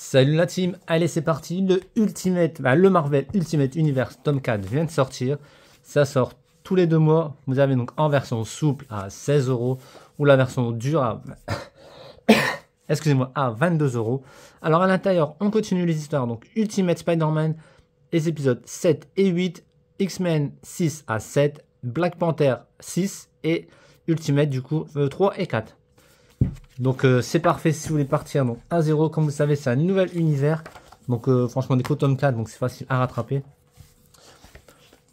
Salut la team, allez c'est parti, le Marvel Ultimate Universe tome 4 vient de sortir, ça sort tous les 2 mois, vous avez donc en version souple à 16 € ou la version dure à, excusez-moi, à 22 €. Alors à l'intérieur, on continue les histoires, donc Ultimate Spider-Man, les épisodes 7 et 8, X-Men 6 à 7, Black Panther 6 et Ultimate du coup 3 et 4. Donc c'est parfait si vous voulez partir donc 1-0, comme vous savez c'est un nouvel univers. Donc franchement des tome 4 donc c'est facile à rattraper.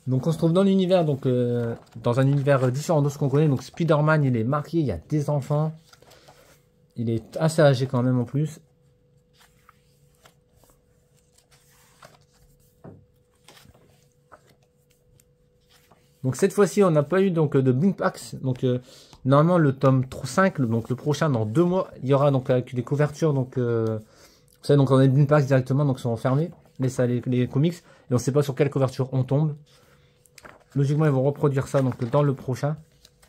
Donc on se trouve dans l'univers, donc dans un univers différent de ce qu'on connaît. Donc Spider-Man il est marié, il y a des enfants. Il est assez âgé quand même en plus. Donc cette fois-ci on n'a pas eu donc de Boom Packs. Donc normalement le tome 5, donc le prochain dans 2 mois, il y aura donc avec des couvertures. Donc vous savez, donc on a des Boom Packs directement, donc ils sont fermés les comics. Et on ne sait pas sur quelle couverture on tombe. Logiquement ils vont reproduire ça donc dans le prochain.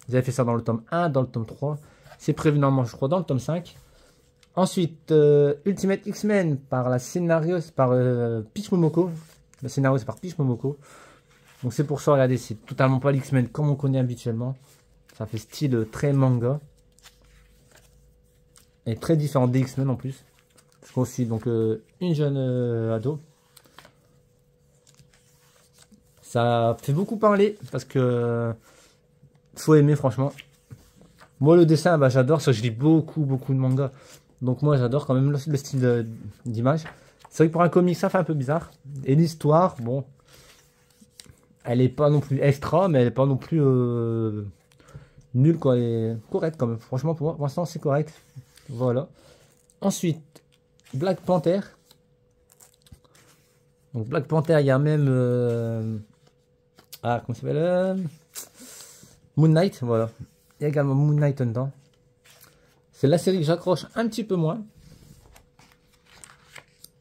Ils avaient fait ça dans le tome 1, dans le tome 3. C'est prévu normalement je crois dans le tome 5. Ensuite Ultimate X-Men par la scénario, par Peach Momoko. Le scénario c'est par Peach Momoko. Donc c'est pour ça, regardez, c'est totalement pas l'X-Men comme on connaît habituellement. Ça fait style très manga. Et très différent des X-Men en plus. Je crois aussi donc une jeune ado. Ça fait beaucoup parler parce que faut aimer franchement. Moi le dessin, bah, j'adore, ça je lis beaucoup de mangas. Donc moi j'adore quand même le style d'image. C'est vrai que pour un comic ça fait un peu bizarre. Et l'histoire, bon... Elle est pas non plus extra, mais elle est pas non plus nulle, quoi. Elle est correcte quand même. Franchement, pour l'instant, c'est correct. Voilà. Ensuite, Black Panther. Donc, Black Panther, il y a même... comment ça s'appelle Moon Knight, voilà. Il y a également Moon Knight dedans. C'est la série que j'accroche un petit peu moins.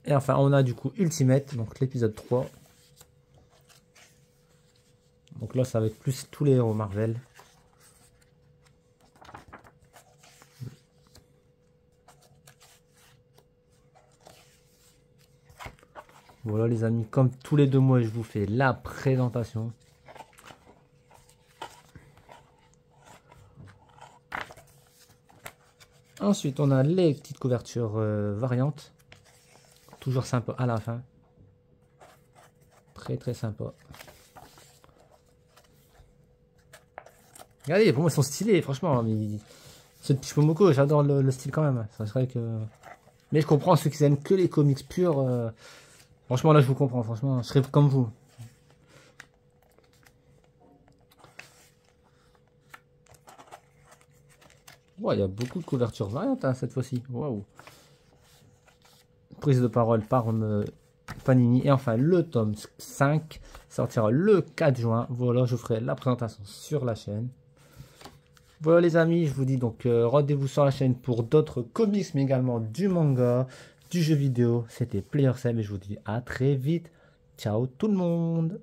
Et enfin, on a du coup Ultimate, donc l'épisode 3. Donc là, c'est avec plus tous les héros Marvel. Voilà les amis, comme tous les 2 mois, je vous fais la présentation. Ensuite, on a les petites couvertures variantes. Toujours sympa à la fin. Très sympa. Regardez, pour moi ils sont stylés, franchement. Mais... ce petit Momoko, j'adore le style quand même. C'est vrai que... Mais je comprends ceux qui aiment que les comics purs. Franchement, là je vous comprends. Franchement, je serais comme vous. Ouais, il y a beaucoup de couvertures variantes hein, cette fois-ci. Waouh. Prise de parole par Panini. Et enfin, le tome 5 sortira le 4 juin. Voilà, je ferai la présentation sur la chaîne. Voilà les amis, je vous dis donc rendez-vous sur la chaîne pour d'autres comics, mais également du manga, du jeu vidéo. C'était Player Seb et je vous dis à très vite. Ciao tout le monde.